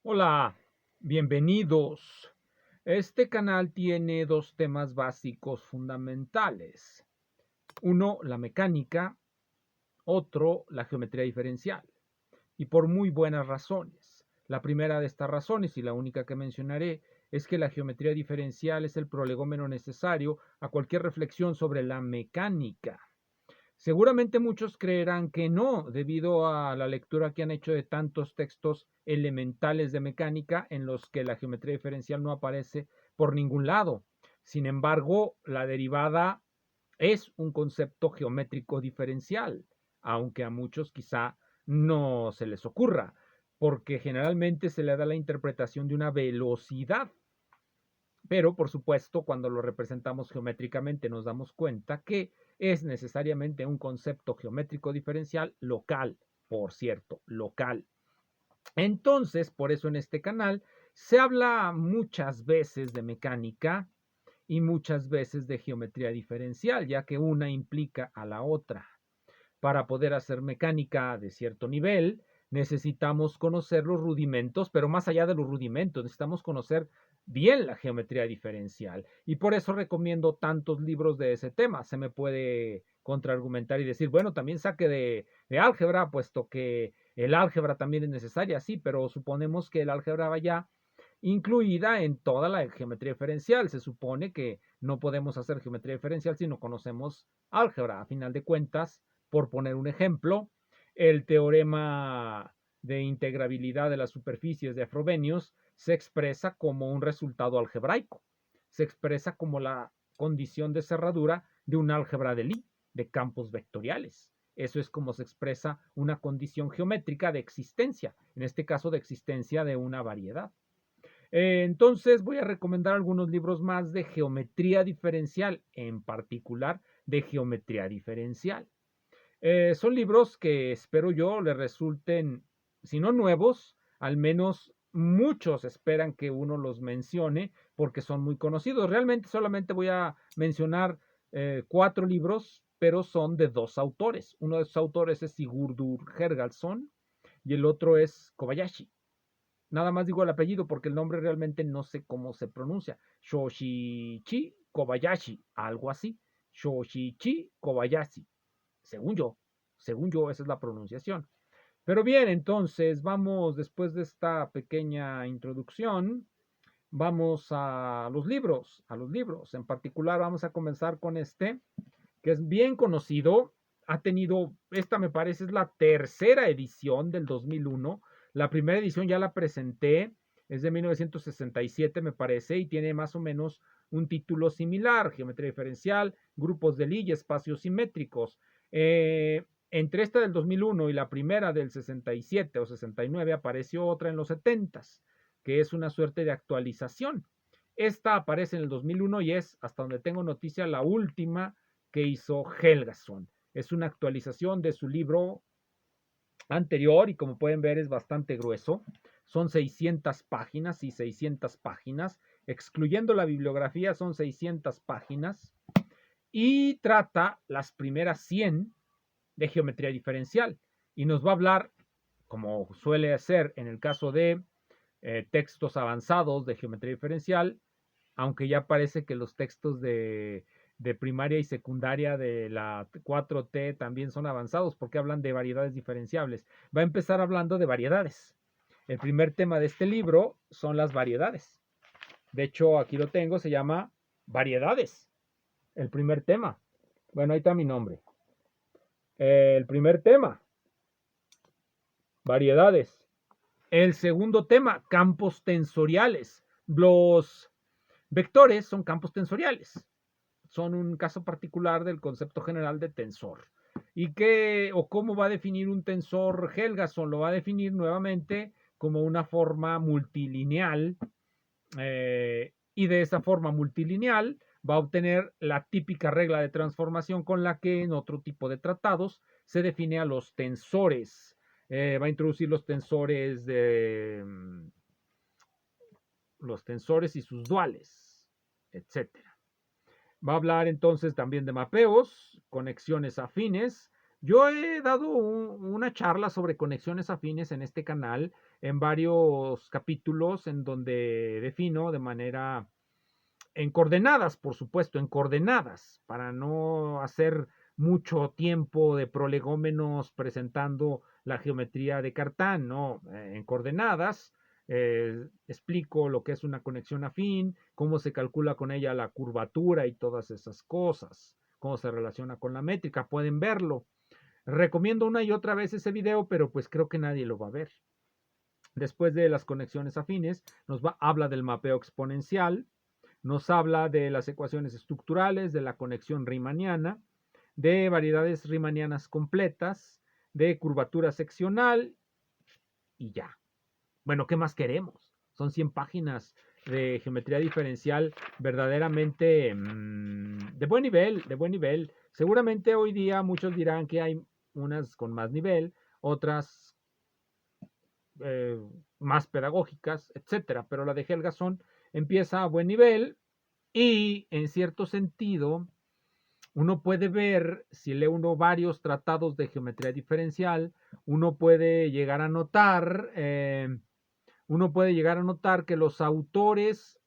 Hola, bienvenidos. Este canal tiene dos temas básicos fundamentales. Uno, la mecánica, otro, la geometría diferencial. Y por muy buenas razones. La primera de estas razones, y la única que mencionaré, es que la geometría diferencial es el prolegómeno necesario a cualquier reflexión sobre la mecánica. Seguramente muchos creerán que no, debido a la lectura que han hecho de tantos textos elementales de mecánica en los que la geometría diferencial no aparece por ningún lado. Sin embargo, la derivada es un concepto geométrico diferencial, aunque a muchos quizá no se les ocurra, porque generalmente se le da la interpretación de una velocidad. Pero, por supuesto, cuando lo representamos geométricamente nos damos cuenta que es necesariamente un concepto geométrico diferencial local, por cierto, local. Entonces, por eso en este canal se habla muchas veces de mecánica y muchas veces de geometría diferencial, ya que una implica a la otra. Para poder hacer mecánica de cierto nivel, necesitamos conocer los rudimentos, pero más allá de los rudimentos, necesitamos conocer bien la geometría diferencial. Y por eso recomiendo tantos libros de ese tema. Se me puede contraargumentar y decir, bueno, también saque de álgebra, puesto que el álgebra también es necesaria, sí, pero suponemos que el álgebra vaya incluida en toda la geometría diferencial. Se supone que no podemos hacer geometría diferencial si no conocemos álgebra. A final de cuentas, por poner un ejemplo, el teorema de integrabilidad de las superficies de Frobenius se expresa como un resultado algebraico, se expresa como la condición de cerradura de un álgebra de Lie, de campos vectoriales. Eso es como se expresa una condición geométrica de existencia, en este caso de existencia de una variedad. Entonces voy a recomendar algunos libros más de geometría diferencial, en particular de geometría diferencial. Son libros que espero yo les resulten, si no nuevos, al menos muchos esperan que uno los mencione porque son muy conocidos. Realmente solamente voy a mencionar 4 libros, pero son de 2 autores. Uno de esos autores es Sigurdur Hergalsson y el otro es Kobayashi. Nada más digo el apellido porque el nombre realmente no sé cómo se pronuncia. Shoshichi Kobayashi, algo así. Shoshichi Kobayashi, según yo, esa es la pronunciación. Pero bien, entonces vamos, después de esta pequeña introducción, vamos a los libros. En particular vamos a comenzar con este, que es bien conocido. Ha tenido, esta me parece es la tercera edición del 2001. La primera edición ya la presenté, es de 1967 me parece, y tiene más o menos un título similar, geometría diferencial, grupos de Lie y espacios simétricos. Entre esta del 2001 y la primera del 67 o 69 apareció otra en los 70, que es una suerte de actualización. Esta aparece en el 2001 y es, hasta donde tengo noticia, la última que hizo Helgason. Es una actualización de su libro anterior y como pueden ver es bastante grueso. Son 600 páginas y 600 páginas. Excluyendo la bibliografía son 600 páginas. Y trata las primeras 100 de geometría diferencial. Y nos va a hablar, como suele ser en el caso de textos avanzados de geometría diferencial, aunque ya parece que los textos de primaria y secundaria de la 4T también son avanzados porque hablan de variedades diferenciables. Va a empezar hablando de variedades. El primer tema de este libro son las variedades. De hecho, aquí lo tengo, se llama Variedades. El primer tema. Bueno, ahí está mi nombre. El primer tema, variedades. El segundo tema, campos tensoriales. Los vectores son campos tensoriales. Son un caso particular del concepto general de tensor. ¿Y qué o cómo va a definir un tensor Helgason? Lo va a definir nuevamente como una forma multilineal y de esa forma multilineal va a obtener la típica regla de transformación con la que en otro tipo de tratados se define a los tensores. Va a introducir los tensores de los tensores y sus duales, etcétera. Va a hablar entonces también de mapeos, conexiones afines. Yo he dado una charla sobre conexiones afines en este canal en varios capítulos en donde defino de manera en coordenadas, por supuesto, en coordenadas, para no hacer mucho tiempo de prolegómenos presentando la geometría de Cartán, ¿no? En coordenadas explico lo que es una conexión afín, cómo se calcula con ella la curvatura y todas esas cosas, cómo se relaciona con la métrica, pueden verlo. Recomiendo una y otra vez ese video, pero pues creo que nadie lo va a ver. Después de las conexiones afines, habla del mapeo exponencial, nos habla de las ecuaciones estructurales, de la conexión riemanniana, de variedades riemannianas completas, de curvatura seccional y ya. Bueno, ¿qué más queremos? Son 100 páginas de geometría diferencial verdaderamente de buen nivel, de buen nivel. Seguramente hoy día muchos dirán que hay unas con más nivel, otras eh, más pedagógicas, etcétera, pero la de Helgason empieza a buen nivel y en cierto sentido uno puede ver, si lee uno varios tratados de geometría diferencial, uno puede llegar a notar, que los autores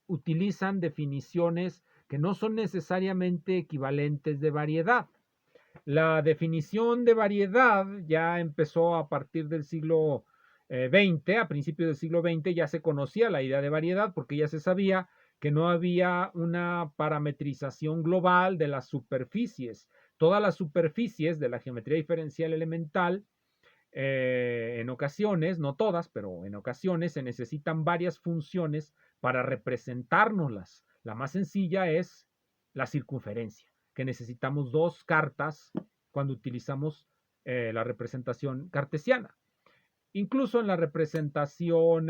utilizan definiciones que no son necesariamente equivalentes de variedad. La definición de variedad ya empezó a partir del siglo XX, a principios del siglo XX ya se conocía la idea de variedad porque ya se sabía que no había una parametrización global de las superficies. Todas las superficies de la geometría diferencial elemental, en ocasiones, no todas, pero en ocasiones se necesitan varias funciones para representárnoslas. La más sencilla es la circunferencia, que necesitamos dos cartas cuando utilizamos la representación cartesiana. Incluso en la representación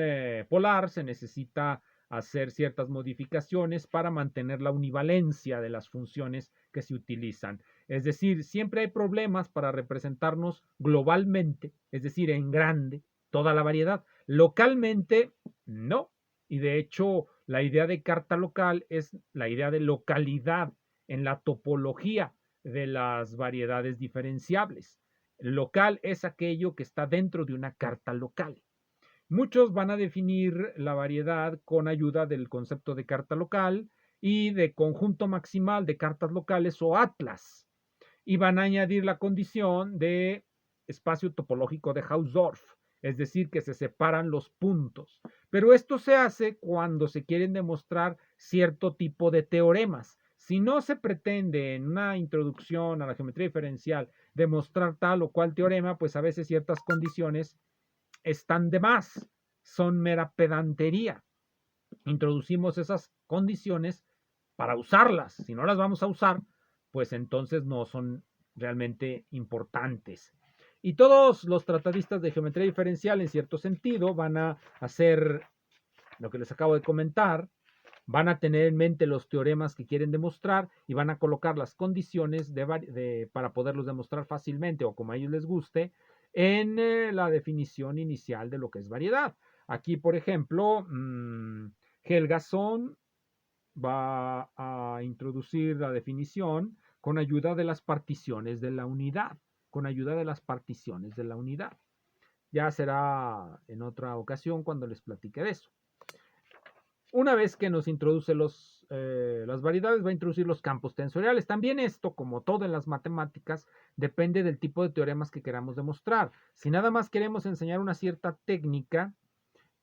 polar se necesita hacer ciertas modificaciones para mantener la univalencia de las funciones que se utilizan. Es decir, siempre hay problemas para representarnos globalmente, es decir, en grande, toda la variedad. Localmente, no. Y de hecho, la idea de carta local es la idea de localidad en la topología de las variedades diferenciables. Local es aquello que está dentro de una carta local. Muchos van a definir la variedad con ayuda del concepto de carta local y de conjunto maximal de cartas locales o atlas. Y van a añadir la condición de espacio topológico de Hausdorff, es decir, que se separan los puntos. Pero esto se hace cuando se quieren demostrar cierto tipo de teoremas. Si no se pretende en una introducción a la geometría diferencial demostrar tal o cual teorema, pues a veces ciertas condiciones están de más, son mera pedantería. Introducimos esas condiciones para usarlas. Si no las vamos a usar, pues entonces no son realmente importantes. Y todos los tratadistas de geometría diferencial, en cierto sentido, van a hacer lo que les acabo de comentar, van a tener en mente los teoremas que quieren demostrar y van a colocar las condiciones para poderlos demostrar fácilmente o como a ellos les guste en la definición inicial de lo que es variedad. Aquí, por ejemplo, Helgason va a introducir la definición con ayuda de las particiones de la unidad, con ayuda de las particiones de la unidad. Ya será en otra ocasión cuando les platique de eso. Una vez que nos introduce las variedades, va a introducir los campos tensoriales. También esto, como todo en las matemáticas, depende del tipo de teoremas que queramos demostrar. Si nada más queremos enseñar una cierta técnica,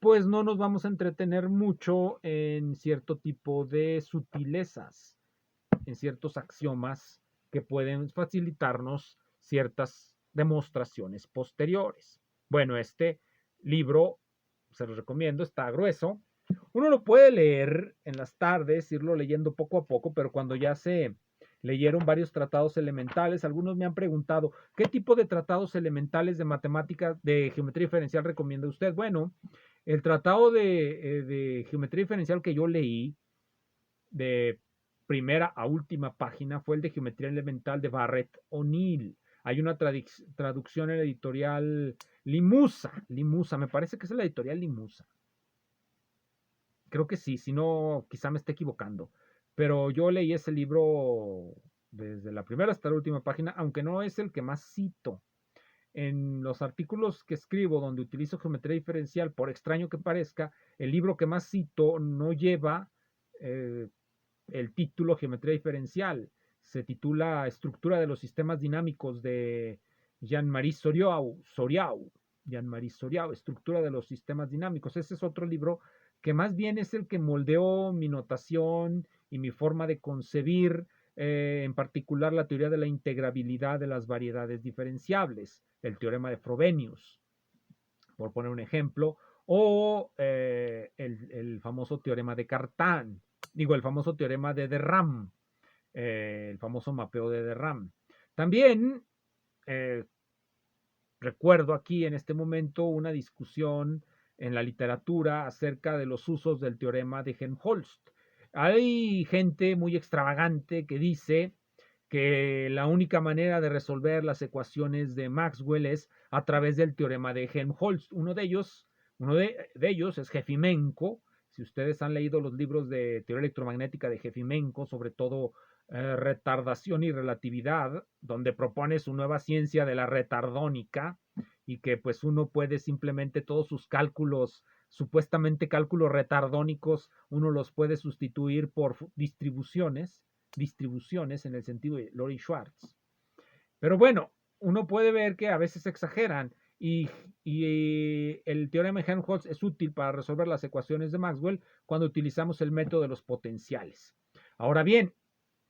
pues no nos vamos a entretener mucho en cierto tipo de sutilezas, en ciertos axiomas que pueden facilitarnos ciertas demostraciones posteriores. Bueno, este libro, se los recomiendo, está grueso. Uno lo puede leer en las tardes, irlo leyendo poco a poco, pero cuando ya se leyeron varios tratados elementales, algunos me han preguntado, ¿qué tipo de tratados elementales de matemáticas, de geometría diferencial recomienda usted? Bueno, el tratado de geometría diferencial que yo leí, de primera a última página, fue el de geometría elemental de Barrett O'Neill. Hay una traducción en la editorial Limusa, me parece que es la editorial Limusa. Creo que sí, si no, quizá me esté equivocando. Pero yo leí ese libro desde la primera hasta la última página, aunque no es el que más cito. en los artículos que escribo donde utilizo geometría diferencial, por extraño que parezca, el libro que más cito no lleva el título Geometría diferencial. Se titula Estructura de los sistemas dinámicos de Jean-Marie Soriau. Jean-Marie Soriau, Estructura de los sistemas dinámicos. Ese es otro libro que más bien es el que moldeó mi notación y mi forma de concebir, en particular la teoría de la integrabilidad de las variedades diferenciables, el teorema de Frobenius, por poner un ejemplo, o el famoso teorema de Cartan, el famoso teorema de Derram, el famoso mapeo de Derram. También recuerdo aquí en este momento una discusión en la literatura acerca de los usos del teorema de Helmholtz. Hay gente muy extravagante que dice que la única manera de resolver las ecuaciones de Maxwell es a través del teorema de Helmholtz. Uno de ellos es Jefimenko. Si ustedes han leído los libros de teoría electromagnética de Jefimenko, sobre todo retardación y relatividad, donde propone su nueva ciencia de la retardónica, y que pues uno puede simplemente todos sus cálculos, supuestamente cálculos retardónicos, uno los puede sustituir por distribuciones en el sentido de Lori Schwartz. Pero bueno, uno puede ver que a veces exageran y el teorema de Helmholtz es útil para resolver las ecuaciones de Maxwell cuando utilizamos el método de los potenciales. Ahora bien,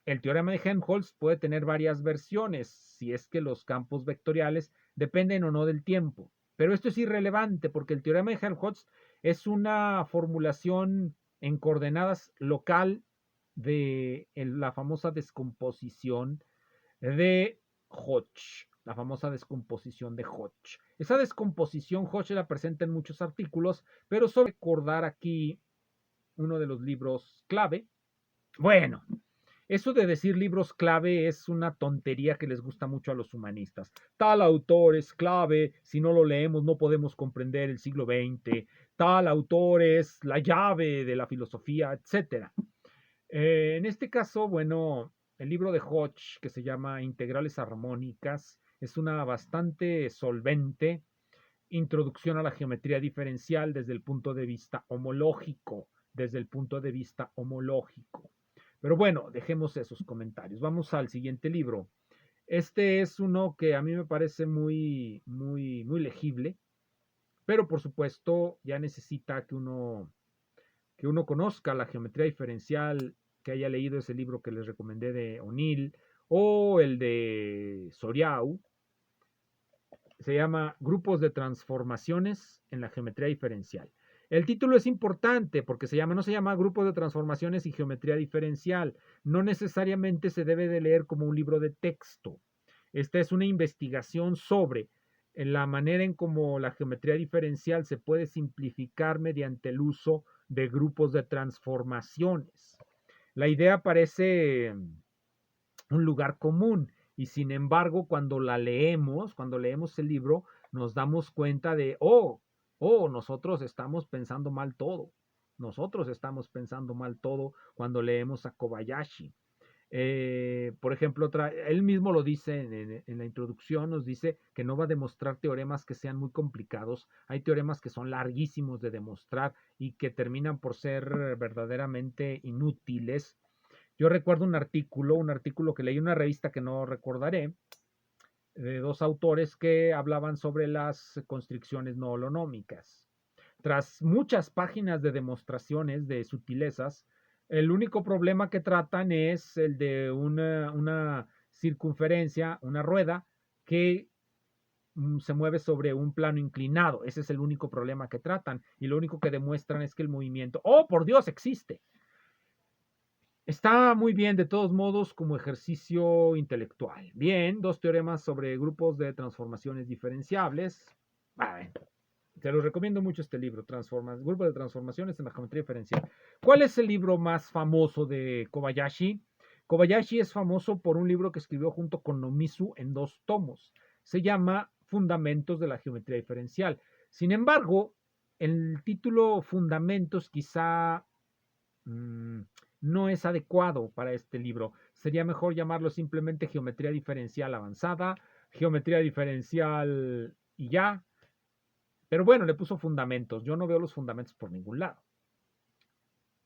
el teorema de Helmholtz puede tener varias versiones si es que los campos vectoriales dependen o no del tiempo. Pero esto es irrelevante porque el teorema de Helmholtz es una formulación en coordenadas local de la famosa descomposición de Hodge. La famosa descomposición de Hodge. Esa descomposición Hodge la presenta en muchos artículos, pero solo recordar aquí uno de los libros clave. Bueno, eso de decir libros clave es una tontería que les gusta mucho a los humanistas. Tal autor es clave, si no lo leemos no podemos comprender el siglo XX. Tal autor es la llave de la filosofía, etc. En este caso, bueno, el libro de Hodge, que se llama Integrales Armónicas, es una bastante solvente introducción a la geometría diferencial desde el punto de vista homológico, Pero bueno, dejemos esos comentarios. Vamos al siguiente libro. Este es uno que a mí me parece muy legible, pero por supuesto ya necesita que uno conozca la geometría diferencial, que haya leído ese libro que les recomendé de O'Neill o el de Soriau. Se llama Grupos de transformaciones en la geometría diferencial. El título es importante porque no se llama Grupos de transformaciones y geometría diferencial. No necesariamente se debe de leer como un libro de texto. Esta es una investigación sobre la manera en cómo la geometría diferencial se puede simplificar mediante el uso de grupos de transformaciones. La idea parece un lugar común y sin embargo cuando leemos el libro, nos damos cuenta de, nosotros estamos pensando mal todo. Nosotros estamos pensando mal todo cuando leemos a Kobayashi. Por ejemplo, él mismo lo dice en la introducción, nos dice que no va a demostrar teoremas que sean muy complicados. Hay teoremas que son larguísimos de demostrar y que terminan por ser verdaderamente inútiles. Yo recuerdo un artículo que leí en una revista que no recordaré, de dos autores que hablaban sobre las constricciones no holonómicas. Tras muchas páginas de demostraciones de sutilezas, el único problema que tratan es el de una circunferencia, una rueda, que se mueve sobre un plano inclinado. Ese es el único problema que tratan. Y lo único que demuestran es que el movimiento, ¡oh, por Dios, existe! Está muy bien, de todos modos, como ejercicio intelectual. Bien, dos teoremas sobre grupos de transformaciones diferenciables. Te lo recomiendo mucho este libro, Grupos de transformaciones en la geometría diferencial. ¿Cuál es el libro más famoso de Kobayashi? Kobayashi es famoso por un libro que escribió junto con Nomizu en 2 tomos. Se llama Fundamentos de la geometría diferencial. Sin embargo, el título Fundamentos quizá no es adecuado para este libro. Sería mejor llamarlo simplemente geometría diferencial avanzada, geometría diferencial y ya. Pero bueno, le puso fundamentos. Yo no veo los fundamentos por ningún lado.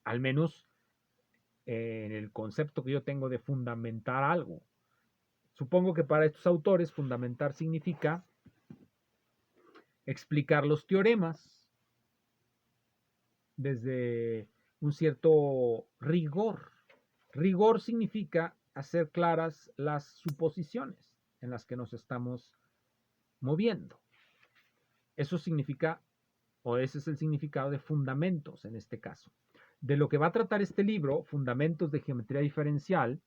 Al menos en el concepto que yo tengo de fundamentar algo. Supongo que para estos autores fundamentar significa explicar los teoremas desde un cierto rigor. Rigor significa hacer claras las suposiciones en las que nos estamos moviendo. Eso significa, o ese es el significado de fundamentos en este caso. De lo que va a tratar este libro, Fundamentos de Geometría Diferencial,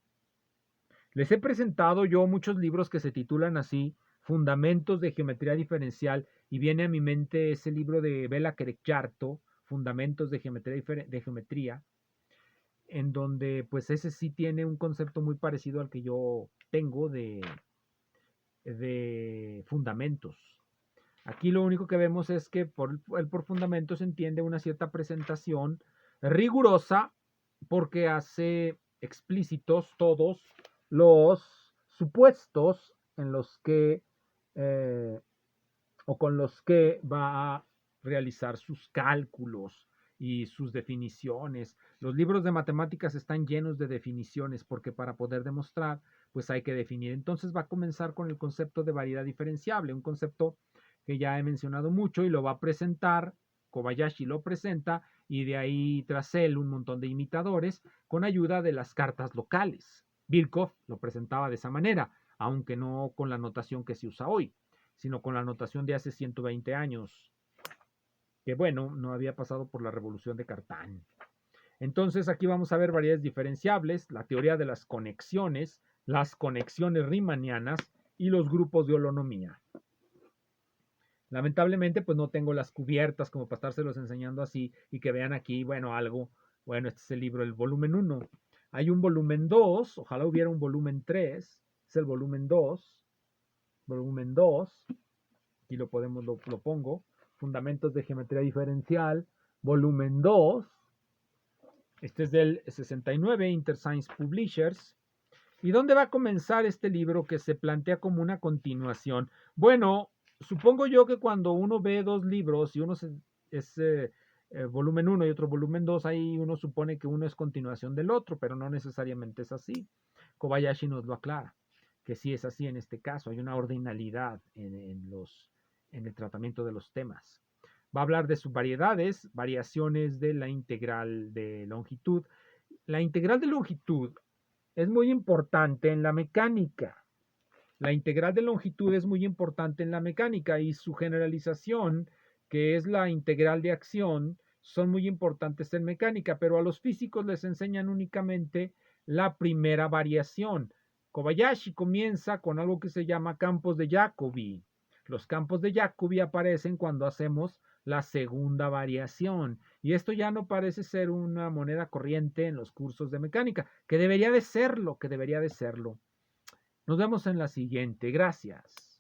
les he presentado yo muchos libros que se titulan así, Fundamentos de Geometría Diferencial, y viene a mi mente ese libro de Bela Kerekjarto, Fundamentos de Geometría, en donde pues ese sí tiene un concepto muy parecido al que yo tengo de fundamentos. Aquí lo único que vemos es que por fundamentos se entiende una cierta presentación rigurosa porque hace explícitos todos los supuestos en los que o con los que va a realizar sus cálculos y sus definiciones. Los libros de matemáticas están llenos de definiciones porque para poder demostrar, pues hay que definir. Entonces va a comenzar con el concepto de variedad diferenciable, un concepto que ya he mencionado mucho y lo va a presentar, Kobayashi lo presenta y de ahí tras él un montón de imitadores con ayuda de las cartas locales. Birkhoff lo presentaba de esa manera, aunque no con la notación que se usa hoy, sino con la notación de hace 120 años, que bueno, no había pasado por la revolución de Cartán. Entonces aquí vamos a ver variedades diferenciables, la teoría de las conexiones riemannianas y los grupos de holonomía. Lamentablemente pues no tengo las cubiertas como para estárselos enseñando así y que vean aquí, bueno, algo, bueno, este es el libro, el volumen 1. Hay un volumen 2, ojalá hubiera un volumen 3, es el volumen 2, aquí lo pongo, Fundamentos de Geometría Diferencial, volumen 2, este es del 69, InterScience Publishers. ¿Y dónde va a comenzar este libro que se plantea como una continuación? Bueno, supongo yo que cuando uno ve dos libros y uno es volumen 1 y otro volumen 2, ahí uno supone que uno es continuación del otro, pero no necesariamente es así. Kobayashi nos lo aclara, que sí es así en este caso, hay una ordinalidad en el tratamiento de los temas. Va a hablar de sus variedades, variaciones de la integral de longitud. La integral de longitud es muy importante en la mecánica. La integral de longitud es muy importante en la mecánica y su generalización, que es la integral de acción, son muy importantes en mecánica, pero a los físicos les enseñan únicamente la primera variación. Kobayashi comienza con algo que se llama campos de Jacobi. Los campos de Jacobi aparecen cuando hacemos la segunda variación. Y esto ya no parece ser una moneda corriente en los cursos de mecánica, que debería de serlo, que debería de serlo. Nos vemos en la siguiente. Gracias.